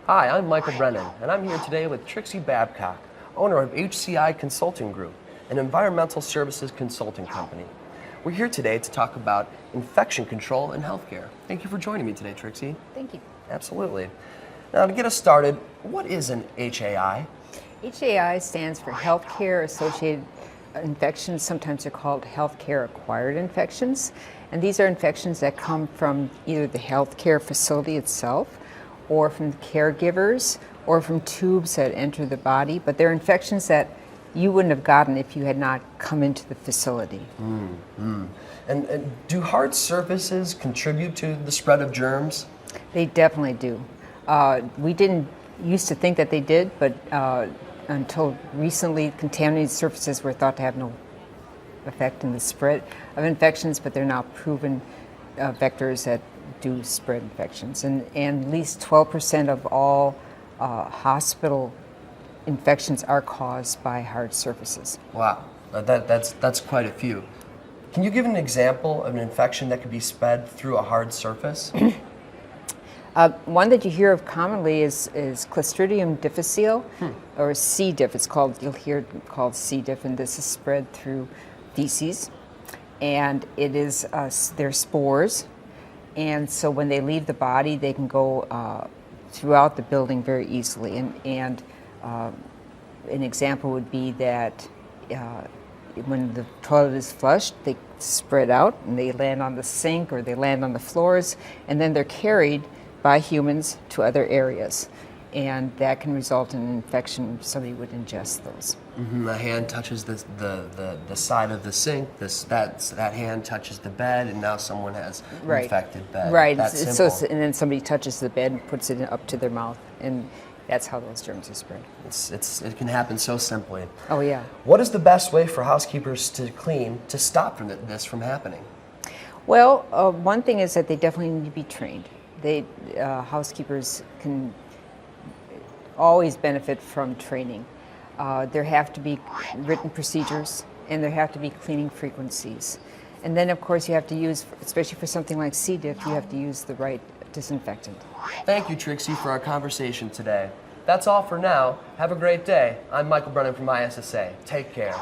Hi, I'm Michael Brennan, and I'm here today with Trixie Babcock, owner of HCI Consulting Group, an environmental services consulting company. We're here today to talk about infection control in healthcare. Thank you for joining me today, Trixie. Thank you. Absolutely. Now, to get us started, what is an HAI? HAI stands for Healthcare Associated Infections. Sometimes they're called Healthcare Acquired Infections. And these are infections that come from either the healthcare facility itself, or from caregivers, or from tubes that enter the body. But they're infections that you wouldn't have gotten if you had not come into the facility. And do hard surfaces contribute to the spread of germs? They definitely do. We didn't used to think that they did, but until recently, contaminated surfaces were thought to have no effect in the spread of infections, but they're now proven vectors that do spread infections. And at least 12% of all hospital infections are caused by hard surfaces. Wow, that's quite a few. Can you give an example of an infection that could be spread through a hard surface? One that you hear of commonly is Clostridium difficile, or C. diff. You'll hear it called C. diff, and this is spread through feces. And it is, they're spores. And so when they leave the body, they can go throughout the building very easily. And an example would be that when the toilet is flushed, they spread out and they land on the sink or they land on the floors, and then they're carried by humans to other areas, and that can result in an infection if somebody would ingest those. The hand touches the side of the sink. That hand touches the bed, and now someone has an infected bed. Right. That's So, simple. and then somebody touches the bed and puts it up to their mouth, and that's how those germs are spread. It can happen so simply. Oh yeah. What is the best way for housekeepers to clean to stop this from happening? Well, one thing is that they definitely need to be trained. Housekeepers can always benefit from training. There have to be written procedures, and there have to be cleaning frequencies. And then, of course, you have to use, especially for something like C. diff, you have to use the right disinfectant. Thank you, Trixie, for our conversation today. That's all for now. Have a great day. I'm Michael Brennan from ISSA. Take care.